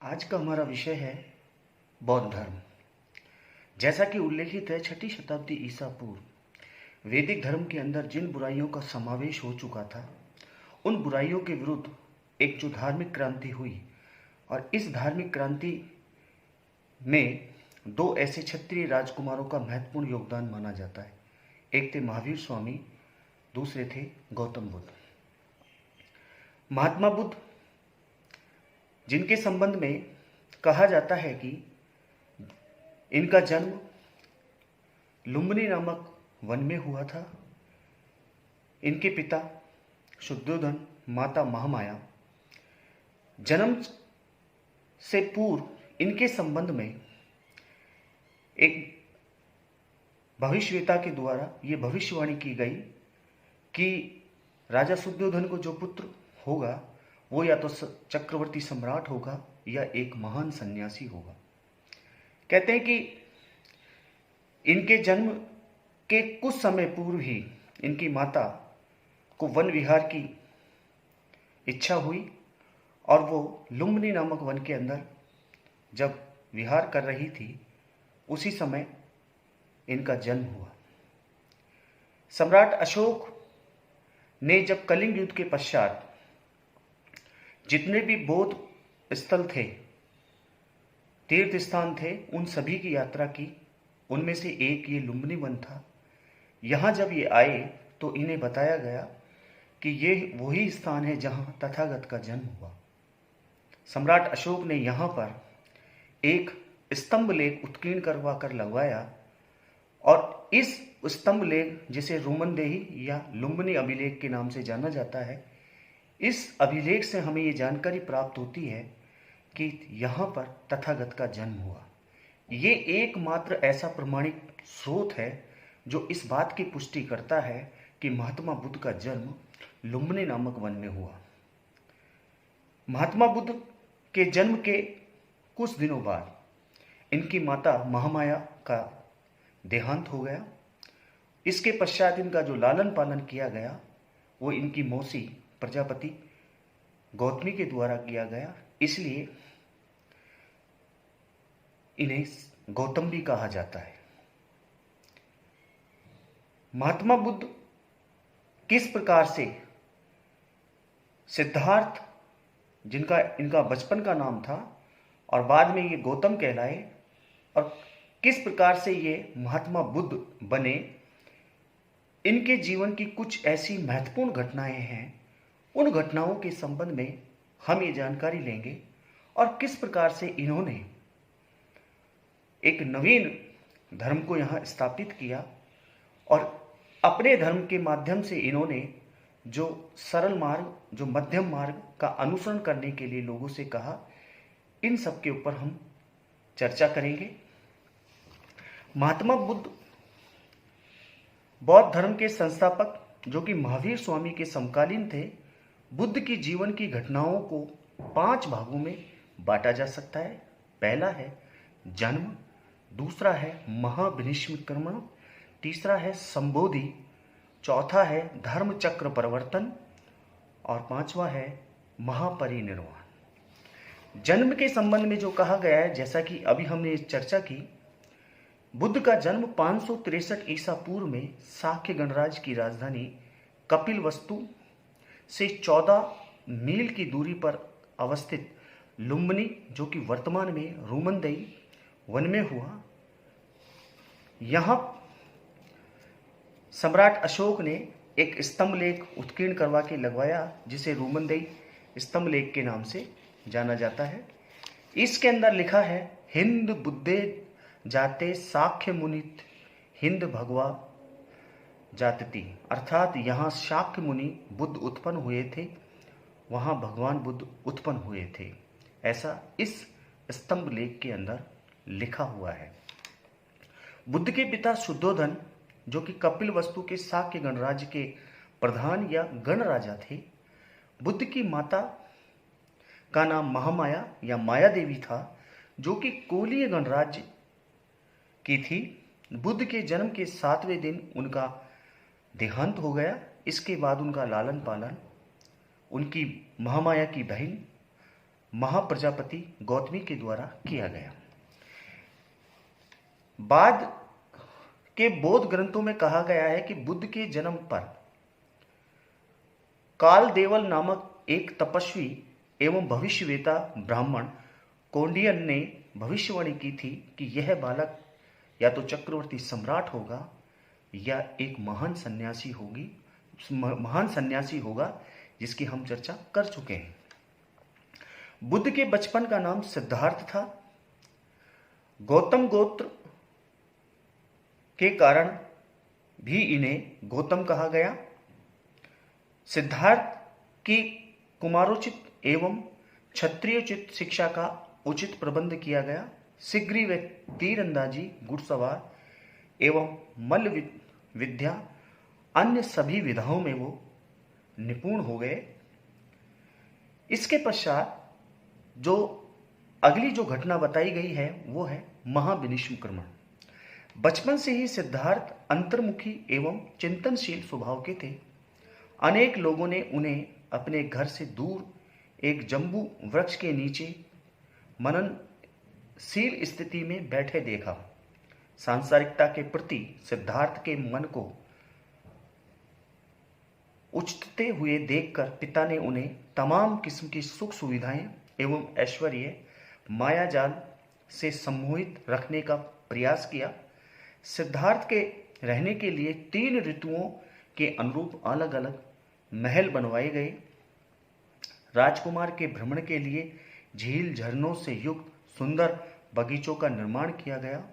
आज का हमारा विषय है बौद्ध धर्म। जैसा कि उल्लेखित है, 6ठी शताब्दी ईसा पूर्व वैदिक धर्म के अंदर जिन बुराइयों का समावेश हो चुका था, उन बुराइयों के विरुद्ध एक जो धार्मिक क्रांति हुई, और इस धार्मिक क्रांति में दो ऐसे क्षत्रिय राजकुमारों का महत्वपूर्ण योगदान माना जाता है। एक थे महावीर स्वामी, दूसरे थे गौतम बुद्ध। महात्मा बुद्ध, जिनके संबंध में कहा जाता है कि इनका जन्म लुम्बिनी नामक वन में हुआ था। इनके पिता शुद्धोधन, माता महामाया। जन्म से पूर्व इनके संबंध में एक भविष्यवेता के द्वारा ये भविष्यवाणी की गई कि राजा शुद्धोधन को जो पुत्र होगा वो या तो चक्रवर्ती सम्राट होगा या एक महान सन्यासी होगा। कहते हैं कि इनके जन्म के कुछ समय पूर्व ही इनकी माता को वन विहार की इच्छा हुई और वो लुम्बिनी नामक वन के अंदर जब विहार कर रही थी, उसी समय इनका जन्म हुआ। सम्राट अशोक ने जब कलिंग युद्ध के पश्चात जितने भी बौद्ध स्थल थे, तीर्थ स्थान थे, उन सभी की यात्रा की। उनमें से एक ये लुम्बिनी वन था। यहाँ जब ये आए तो इन्हें बताया गया कि ये वही स्थान है जहाँ तथागत का जन्म हुआ। सम्राट अशोक ने यहाँ पर एक स्तंभ लेख उत्कीर्ण करवा कर लगवाया, और इस स्तंभ लेख, जिसे रोमनदेही या लुम्बिनी अभिलेख के नाम से जाना जाता है, इस अभिलेख से हमें ये जानकारी प्राप्त होती है कि यहाँ पर तथागत का जन्म हुआ। ये एकमात्र ऐसा प्रमाणिक स्रोत है जो इस बात की पुष्टि करता है कि महात्मा बुद्ध का जन्म लुम्बिनी नामक वन में हुआ। महात्मा बुद्ध के जन्म के कुछ दिनों बाद इनकी माता महामाया का देहांत हो गया। इसके पश्चात इनका जो लालन पालन किया गया वो इनकी मौसी प्रजापति गौतमी के द्वारा किया गया, इसलिए इन्हें गौतम भी कहा जाता है। महात्मा बुद्ध किस प्रकार से सिद्धार्थ, जिनका इनका बचपन का नाम था, और बाद में ये गौतम कहलाए, और किस प्रकार से ये महात्मा बुद्ध बने, इनके जीवन की कुछ ऐसी महत्वपूर्ण घटनाएं हैं। उन घटनाओं के संबंध में हम ये जानकारी लेंगे, और किस प्रकार से इन्होंने एक नवीन धर्म को यहाँ स्थापित किया, और अपने धर्म के माध्यम से इन्होंने जो सरल मार्ग, जो मध्यम मार्ग का अनुसरण करने के लिए लोगों से कहा, इन सब के ऊपर हम चर्चा करेंगे। महात्मा बुद्ध बौद्ध धर्म के संस्थापक, जो कि महावीर स्वामी के समकालीन थे। बुद्ध की जीवन की घटनाओं को 5 भागों में बांटा जा सकता है। पहला है जन्म, दूसरा है महाविनिष्क्रमण, तीसरा है संबोधि, चौथा है धर्म चक्र परिवर्तन, और 5वां है महापरिनिर्वाण। जन्म के संबंध में जो कहा गया है, जैसा कि अभी हमने चर्चा की, बुद्ध का जन्म 563 ईसा पूर्व में शाक्य गणराज्य की राजधानी कपिलवस्तु से 14 मील की दूरी पर अवस्थित लुम्बिनी, जो कि वर्तमान में रोमनदेही वन में हुआ। यहाँ सम्राट अशोक ने एक स्तंभ लेख उत्कीर्ण करवा के लगवाया, जिसे रोमनदेही स्तंभ लेख के नाम से जाना जाता है। इसके अंदर लिखा है, हिंद बुद्धे जाते शाक्य मुनित हिंद भगवा जातती, अर्थात यहाँ शाक्य मुनि बुद्ध उत्पन्न हुए थे, वहाँ भगवान बुद्ध उत्पन्न हुए थे। ऐसा इस स्तंभ लेख के अंदर लिखा हुआ है। बुद्ध के पिता शुद्धोधन, जो कि कपिलवस्तु के शाक्य गणराज्य के प्रधान या गण राजा थे। बुद्ध की माता का नाम महामाया या माया देवी था, जो कि कोलीय गणराज्य की थी। बुद्ध के जन्म के 7वें दिन उनका देहांत हो गया। इसके बाद उनका लालन पालन उनकी महामाया की बहन महाप्रजापति गौतमी के द्वारा किया गया। बाद के बौद्ध ग्रंथों में कहा गया है कि बुद्ध के जन्म पर कालदेवल नामक एक तपस्वी एवं भविष्यवेता ब्राह्मण कौंडिन्य ने भविष्यवाणी की थी कि यह बालक या तो चक्रवर्ती सम्राट होगा या एक महान सन्यासी होगा, जिसकी हम चर्चा कर चुके हैं। बुद्ध के बचपन का नाम सिद्धार्थ था। गौतम गोत्र के कारण भी इन्हें गौतम कहा गया। सिद्धार्थ की कुमारोचित एवं क्षत्रियोचित शिक्षा का उचित प्रबंध किया गया। शीघ्र वे तीरंदाजी, घुड़सवार एवं मल्ल विद्या अन्य सभी विधाओं में वो निपुण हो गए। इसके पश्चात जो अगली जो घटना बताई गई है वो है महाविनिष्क्रमण। बचपन से ही सिद्धार्थ अंतर्मुखी एवं चिंतनशील स्वभाव के थे। अनेक लोगों ने उन्हें अपने घर से दूर एक जम्बू वृक्ष के नीचे मननशील स्थिति में बैठे देखा। सांसारिकता के प्रति सिद्धार्थ के मन को उचटते हुए देखकर पिता ने उन्हें तमाम किस्म की सुख सुविधाएं एवं ऐश्वर्य मायाजाल से सम्मोहित रखने का प्रयास किया। सिद्धार्थ के रहने के लिए 3 ऋतुओं के अनुरूप अलग अलग महल बनवाए गए। राजकुमार के भ्रमण के लिए झील झरनों से युक्त सुंदर बगीचों का निर्माण किया गया।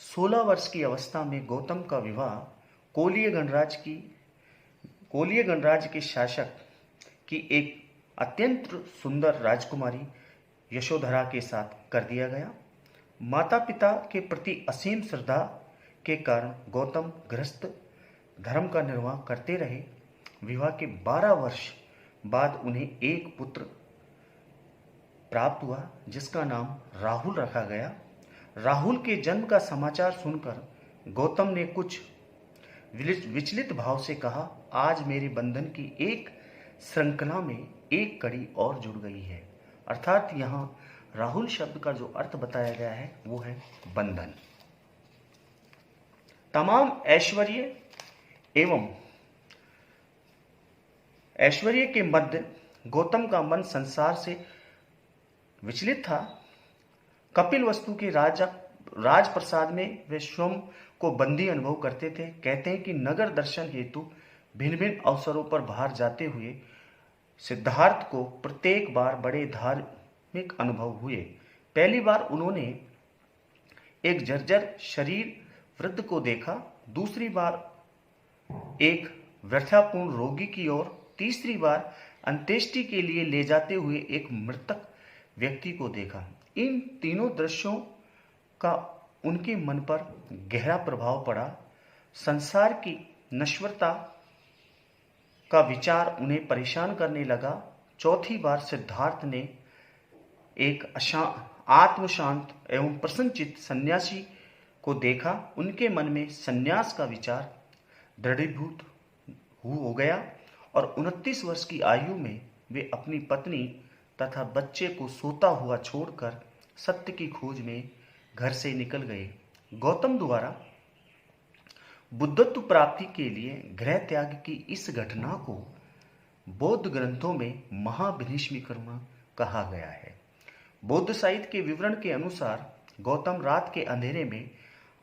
16 वर्ष की अवस्था में गौतम का विवाह कोलीय गणराज्य के शासक की एक अत्यंत सुंदर राजकुमारी यशोधरा के साथ कर दिया गया। माता पिता के प्रति असीम श्रद्धा के कारण गौतम गृहस्थ धर्म का निर्वाह करते रहे। विवाह के 12 वर्ष बाद उन्हें एक पुत्र प्राप्त हुआ जिसका नाम राहुल रखा गया। राहुल के जन्म का समाचार सुनकर गौतम ने कुछ विचलित भाव से कहा, आज मेरे बंधन की एक श्रृंखला में एक कड़ी और जुड़ गई है। अर्थात यहाँ राहुल शब्द का जो अर्थ बताया गया है वो है बंधन। तमाम ऐश्वर्य के मध्य गौतम का मन संसार से विचलित था। कपिल वस्तु के राजप्रसाद में वे स्वयं को बंदी अनुभव करते थे। कहते हैं कि नगर दर्शन हेतु भिन्न भिन्न अवसरों पर बाहर जाते हुए सिद्धार्थ को प्रत्येक बार बड़े धार्मिक अनुभव हुए। पहली बार उन्होंने एक जर्जर शरीर वृद्ध को देखा, दूसरी बार एक व्यथापूर्ण रोगी की ओर, तीसरी बार अंत्येष्टि के लिए ले जाते हुए एक मृतक व्यक्ति को देखा। इन तीनों दृश्यों का उनके मन पर गहरा प्रभाव पड़ा। संसार की नश्वरता का विचार उन्हें परेशान करने लगा। चौथी बार सिद्धार्थ ने एक आत्मशांत एवं प्रसन्नचित्त सन्यासी को देखा। उनके मन में सन्यास का विचार दृढ़ीभूत हो गया और 29 वर्ष की आयु में वे अपनी पत्नी तथा बच्चे को सोता हुआ छोड़कर सत्य की खोज में घर से निकल गए। गौतम द्वारा बुद्धत्व प्राप्ति के लिए गृह त्याग की इस घटना को बौद्ध ग्रंथों में महाविनिष्क्रमण कहा गया है। बौद्ध साहित्य के विवरण के अनुसार गौतम रात के अंधेरे में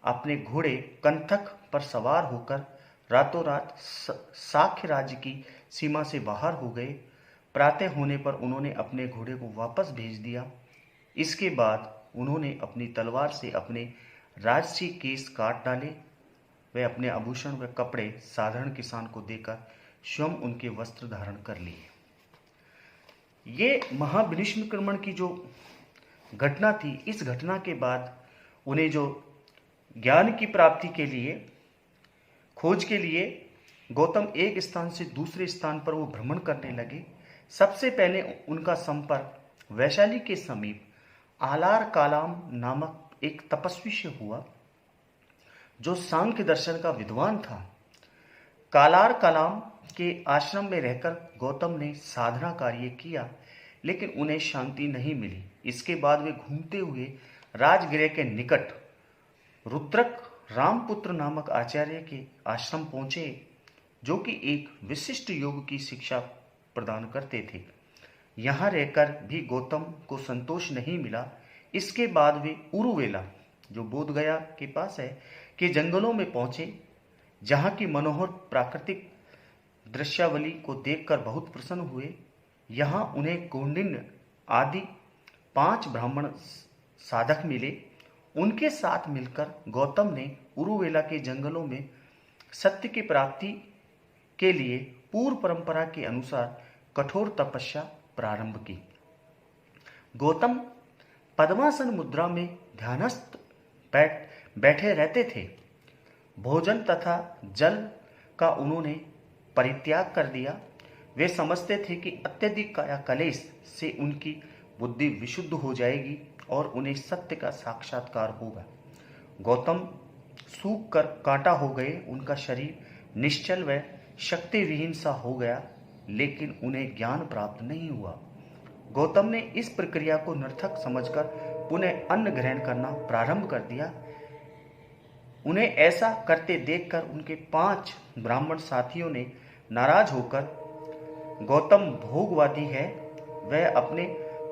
अपने घोड़े कंथक पर सवार होकर रातों रात साक्य राज्य की सीमा से बाहर हो गए। प्रातः होने पर उन्होंने अपने घोड़े को वापस भेज दिया। इसके बाद उन्होंने अपनी तलवार से अपने राजसी केस काट डाले। वे अपने आभूषण व कपड़े साधारण किसान को देकर स्वयं उनके वस्त्र धारण कर लिए। ये महाविनिष्क्रमण की जो घटना थी, इस घटना के बाद उन्हें जो ज्ञान की प्राप्ति के लिए, खोज के लिए गौतम एक स्थान से दूसरे स्थान पर वो भ्रमण करने लगे। सबसे पहले उनका संपर्क वैशाली के समीप आलार कालाम नामक एक तपस्वी से हुआ जो सांख्य दर्शन का विद्वान था। कालार कलाम के आश्रम में रहकर गौतम ने साधना कार्य किया। लेकिन उन्हें शांति नहीं मिली। इसके बाद वे घूमते हुए राजगृह के निकट रुद्रक रामपुत्र नामक आचार्य के आश्रम पहुंचे, जो कि एक विशिष्ट योग की शिक्षा प्रदान करते थे। यहाँ रहकर भी गौतम को संतोष नहीं मिला। इसके बाद वे उरुवेला, जो बोध गया के पास है, के जंगलों में पहुंचे, जहाँ की मनोहर प्राकृतिक दृश्यावली को देखकर बहुत प्रसन्न हुए। यहाँ उन्हें कौंडिन्य आदि 5 ब्राह्मण साधक मिले। उनके साथ मिलकर गौतम ने उरुवेला के जंगलों में सत्य की प्राप्ति के लिए पूर्व परंपरा के अनुसार कठोर तपस्या प्रारंभ की। गौतम पद्मासन मुद्रा में ध्यानस्थ बैठे रहते थे। भोजन तथा जल का उन्होंने परित्याग कर दिया। वे समझते थे कि अत्यधिक काया कलेश से उनकी बुद्धि विशुद्ध हो जाएगी और उन्हें सत्य का साक्षात्कार होगा। गौतम सूख कर कांटा हो गए। उनका शरीर निश्चल व शक्ति विहीन सा हो गया, लेकिन उन्हें ज्ञान प्राप्त नहीं हुआ। गौतम ने इस प्रक्रिया को निरर्थक समझकर पुनः अन्न ग्रहण करना प्रारंभ कर दिया। उन्हें ऐसा करते देखकर उनके 5 ब्राह्मण साथियों ने नाराज होकर, गौतम भोगवादी है, वह अपने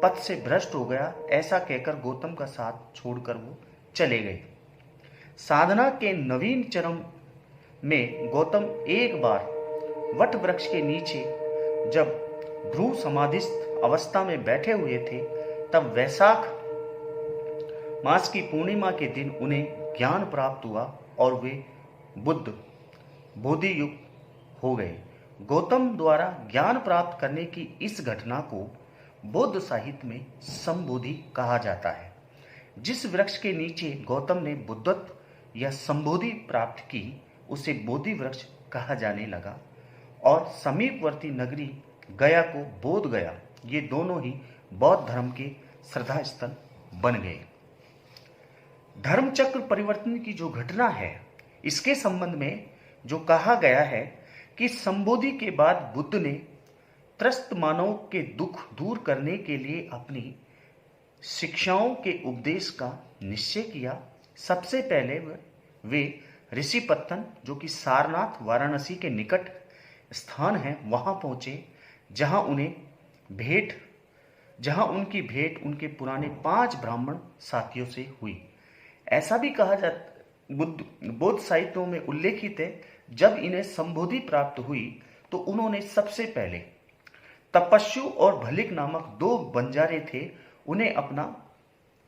पथ से भ्रष्ट हो गया, ऐसा कहकर गौतम का साथ छोड़कर वो चले गए। साधना के नवीन चरम में गौतम एक बार वट वृक्ष के नीचे जब ध्रुव समाधिस्थ अवस्था में बैठे हुए थे, तब वैशाख मास की पूर्णिमा के दिन उन्हें ज्ञान प्राप्त हुआ और वे बोधि युक्त हो गए। गौतम द्वारा ज्ञान प्राप्त करने की इस घटना को बौद्ध साहित्य में संबोधि कहा जाता है। जिस वृक्ष के नीचे गौतम ने बुद्धत्व या संबोधि प्राप्त की, उसे बोधि वृक्ष कहा जाने लगा और समीपवर्ती नगरी गया को बोध गया, ये दोनों ही बौद्ध धर्म के श्रद्धा स्थल बन गए। धर्मचक्र परिवर्तन की जो घटना है, इसके संबंध में जो कहा गया है कि संबोधि के बाद बुद्ध ने त्रस्त मानव के दुख दूर करने के लिए अपनी शिक्षाओं के उपदेश का निश्चय किया। सबसे पहले वे ऋषिपत्तन, जो कि सारनाथ वाराणसी के निकट स्थान है, वहां पहुंचे, जहां उनकी भेंट उनके पुराने 5 ब्राह्मण साथियों से हुई। ऐसा भी कहा जाता, बौद्ध साहित्यों में उल्लेखित है, जब इन्हें संबोधि प्राप्त हुई तो उन्होंने सबसे पहले तपस्सु और भलिक नामक 2 बंजारे थे, उन्हें अपना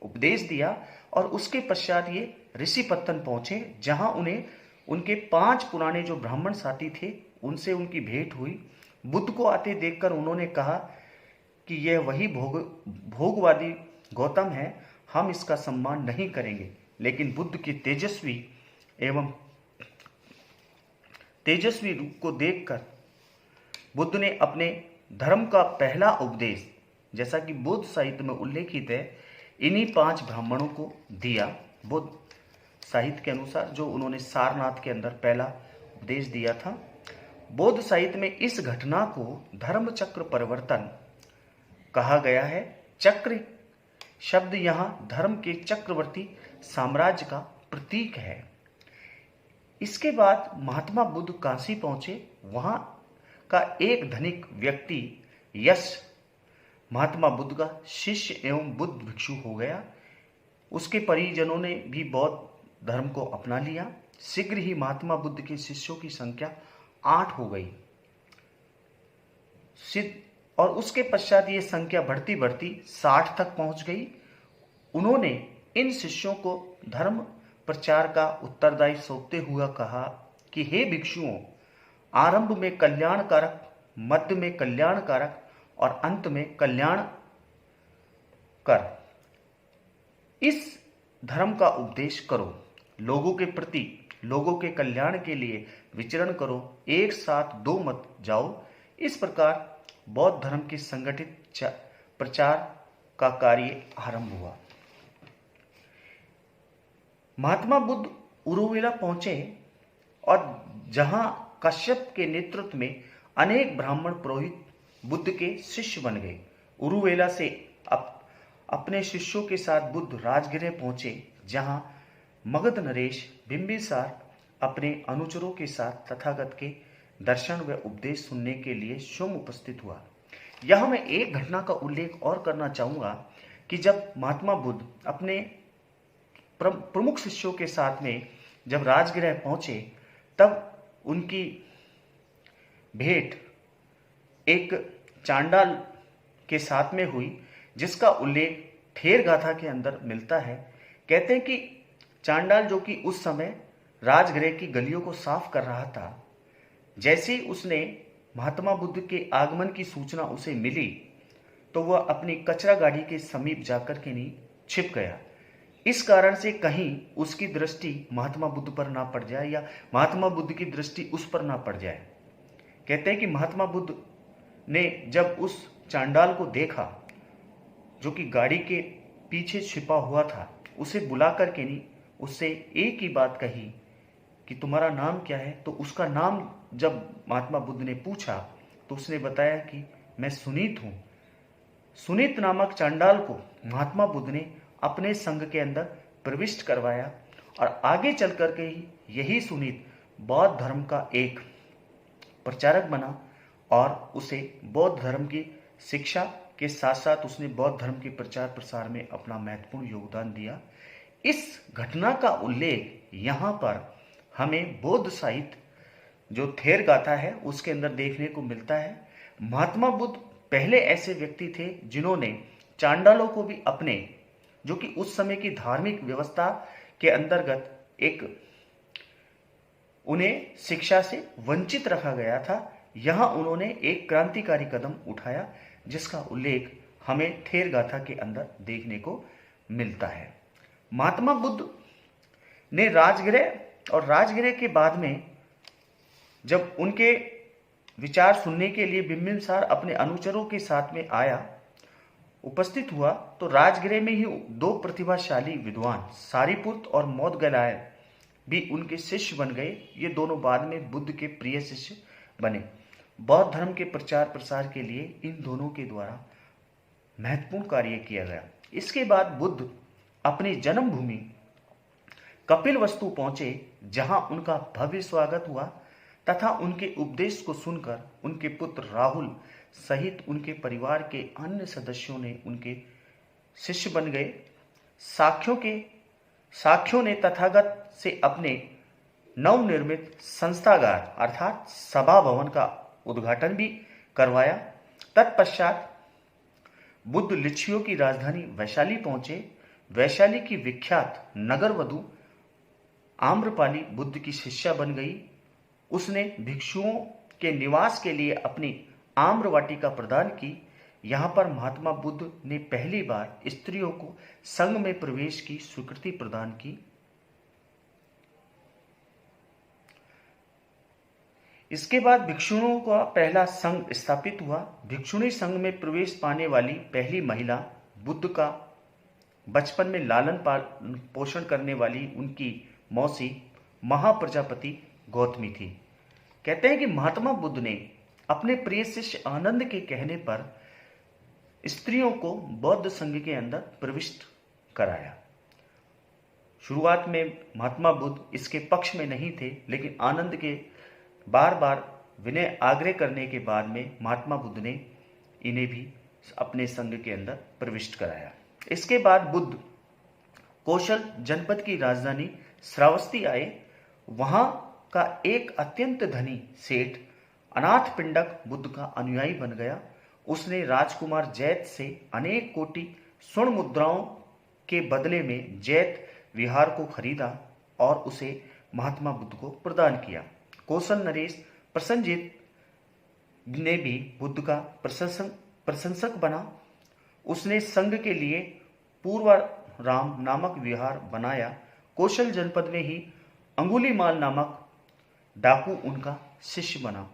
उपदेश दिया और उसके पश्चात ये ऋषिपत्तन पहुंचे, जहां उन्हें उनके 5 पुराने जो ब्राह्मण साथी थे, उनसे उनकी भेंट हुई। बुद्ध को आते देखकर उन्होंने कहा कि यह वही भोगवादी गौतम है, हम इसका सम्मान नहीं करेंगे। लेकिन बुद्ध के तेजस्वी रूप को देखकर बुद्ध ने अपने धर्म का पहला उपदेश, जैसा कि बौद्ध साहित्य में उल्लेखित है, इन्हीं 5 ब्राह्मणों को दिया। बौद्ध साहित्य के अनुसार जो उन्होंने सारनाथ के अंदर पहला उपदेश दिया था। बौद्ध साहित्य में इस घटना को धर्म चक्र परिवर्तन कहा गया है। चक्र शब्द यहाँ धर्म के चक्रवर्ती साम्राज्य का प्रतीक है। इसके बाद महात्मा बुद्ध काशी पहुंचे। वहां का एक धनिक व्यक्ति यश महात्मा बुद्ध का शिष्य एवं बुद्ध भिक्षु हो गया। उसके परिजनों ने भी बौद्ध धर्म को अपना लिया। शीघ्र ही महात्मा बुद्ध के शिष्यों की संख्या 8 हो गई और उसके पश्चात ये संख्या बढ़ती बढ़ती 60 तक पहुंच गई। उन्होंने इन शिष्यों को धर्म प्रचार का उत्तरदायी सौंपते हुए कहा कि हे भिक्षुओं, आरंभ में कल्याणकारक, मध्य में कल्याणकारक और अंत में कल्याण कर इस धर्म का उपदेश करो। लोगों के प्रति, लोगों के कल्याण के लिए विचरण करो, एक साथ 2 मत जाओ। इस प्रकार बौद्ध धर्म के संगठित प्रचार का कार्य आरंभ हुआ। महात्मा बुद्ध उरुवेला पहुंचे और जहां कश्यप के नेतृत्व में अनेक ब्राह्मण पुरोहित बुद्ध के शिष्य बन गए। उरुवेला से अपने शिष्यों के साथ बुद्ध राजगृह पहुंचे, जहां मगध नरेश बिंबिसार अपने अनुचरों के साथ तथागत के दर्शन व उपदेश सुनने के लिए स्वयं उपस्थित हुआ। यहां मैं एक घटना का उल्लेख और करना चाहूंगा कि जब महात्मा बुद्ध अपने प्रमुख शिष्यों के साथ में जब राजगृह पहुंचे, तब उनकी भेंट एक चांडाल के साथ में हुई, जिसका उल्लेख ठेर गाथा के अंदर मिलता है। कहते हैं कि चांडाल, जो कि उस समय राजगृह की गलियों को साफ कर रहा था, जैसे ही उसने महात्मा बुद्ध के आगमन की सूचना उसे मिली, तो वह अपनी कचरा गाड़ी के समीप जाकर के नहीं छिप गया। इस कारण से कहीं उसकी दृष्टि महात्मा बुद्ध पर ना पड़ जाए या महात्मा बुद्ध की दृष्टि उस पर ना पड़ जाए। कहते हैं कि महात्मा बुद्ध ने जब उस चांडाल को देखा, जो कि गाड़ी के पीछे छिपा हुआ था, उसे बुला करके नहीं उससे एक ही बात कही कि तुम्हारा नाम क्या है। तो उसका नाम जब महात्मा बुद्ध ने पूछा, तो उसने बताया कि मैं सुनीत हूं। सुनीत नामक चांडाल को महात्मा बुद्ध ने अपने संघ के अंदर प्रविष्ट करवाया, और आगे चल करके ही यही सुनीत बौद्ध धर्म का एक प्रचारक बना, और उसे बौद्ध धर्म की शिक्षा के साथ साथ उसने बौद्ध धर्म के प्रचार प्रसार में अपना महत्वपूर्ण योगदान दिया। इस घटना का उल्लेख यहाँ पर हमें बौद्ध साहित्य जो थेर गाथा है उसके अंदर देखने को मिलता है। महात्मा बुद्ध पहले ऐसे व्यक्ति थे जिन्होंने चांडालों को भी अपने, जो कि उस समय की धार्मिक व्यवस्था के अंतर्गत एक उन्हें शिक्षा से वंचित रखा गया था, यहां उन्होंने एक क्रांतिकारी कदम उठाया, जिसका उल्लेख हमें थेर गाथा के अंदर देखने को मिलता है। महात्मा बुद्ध ने राजगृह और राजगृह के बाद में जब उनके विचार सुनने के लिए बिंबिसार अपने अनुचरों के साथ में आया, उपस्थित हुआ, तो राजगृह में ही दो प्रतिभाशाली विद्वान सारीपुत्र और मोदगलाय भी उनके शिष्य बन गए। ये दोनों बाद में बुद्ध के प्रिय शिष्य बने। बौद्ध धर्म के प्रचार प्रसार के लिए इन दोनों के द्वारा महत्वपूर्ण कार्य किया गया। इसके बाद बुद्ध अपनी जन्मभूमि कपिलवस्तु पहुंचे, जहां उनका भव्य स्वागत हुआ तथा उनके उपदेश को सुनकर उनके पुत्र राहुल सहित उनके परिवार के अन्य सदस्यों ने उनके शिष्य बन गए। साक्यों ने तथागत से अपने नवनिर्मित संस्थागार अर्थात सभा भवन का उद्घाटन भी करवाया। तत्पश्चात बुद्ध लिच्छियों की राजधानी वैशाली पहुंचे। वैशाली की विख्यात नगर वधु आम्रपाली बुद्ध की शिष्या बन गई। उसने भिक्षुओं के निवास के लिए अपनी आम्र वाटिका प्रदान की। यहां पर महात्मा बुद्ध ने पहली बार स्त्रियों को संघ में प्रवेश की स्वीकृति प्रदान की। इसके बाद भिक्षुओं का पहला संघ स्थापित हुआ। भिक्षुणी संघ में प्रवेश पाने वाली पहली महिला बुद्ध का बचपन में लालन पोषण करने वाली उनकी मौसी महाप्रजापति गौतमी थी। कहते हैं कि महात्मा बुद्ध ने अपने प्रिय शिष्य आनंद के कहने पर स्त्रियों को बौद्ध संघ के अंदर प्रविष्ट कराया। शुरुआत में महात्मा बुद्ध इसके पक्ष में नहीं थे, लेकिन आनंद के बार बार विनय आग्रह करने के बाद में महात्मा बुद्ध ने इन्हें भी अपने संघ के अंदर प्रविष्ट कराया। इसके बाद बुद्ध कौशल जनपद की राजधानी श्रावस्ती आए। वहां का एक अत्यंत धनी सेठ अनाथ पिंडक बुद्ध का अनुयायी बन गया। उसने राजकुमार जैत से अनेक कोटि स्वर्ण मुद्राओं के बदले में जैत विहार को खरीदा और उसे महात्मा बुद्ध को प्रदान किया। कौशल नरेश प्रसन्नजित ने भी बुद्ध का प्रशंसक बना। उसने संघ के लिए पूर्वाराम नामक विहार बनाया। कौशल जनपद में ही अंगुलीमाल नामक डाकू उनका शिष्य बना।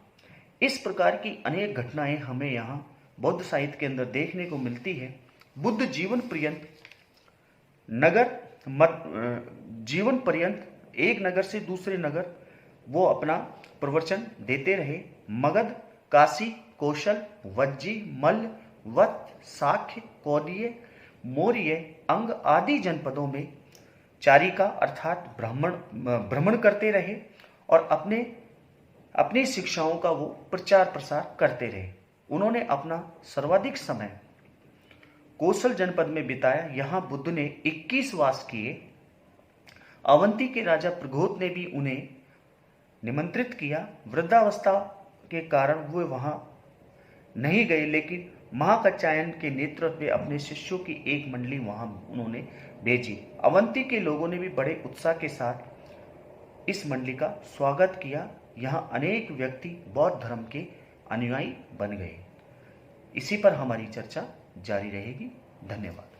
इस प्रकार की अनेक घटनाएं हमें यहाँ बौद्ध साहित्य के अंदर देखने को मिलती है। बुद्ध जीवन पर्यंत एक नगर से दूसरे नगर वो अपना प्रवचन देते रहे। मगध, काशी, कौशल, वज्जी, मल्ल वत्स, शाक्य, कौलिय, मौर्य, अंग आदि जनपदों में चारिका अर्थात भ्रमण करते रहे और अपनी शिक्षाओं का वो प्रचार प्रसार करते रहे। उन्होंने अपना सर्वाधिक समय कौशल जनपद में बिताया। यहाँ बुद्ध ने 21 वास किए। अवंती के राजा प्रघोत ने भी उन्हें निमंत्रित किया। वृद्धावस्था के कारण वे वहां नहीं गए, लेकिन महाकात्यायन के नेतृत्व में अपने शिष्यों की एक मंडली वहां उन्होंने भेजी। अवंती के लोगों ने भी बड़े उत्साह के साथ इस मंडली का स्वागत किया। यहाँ अनेक व्यक्ति बौद्ध धर्म के अनुयायी बन गए। इसी पर हमारी चर्चा जारी रहेगी। धन्यवाद।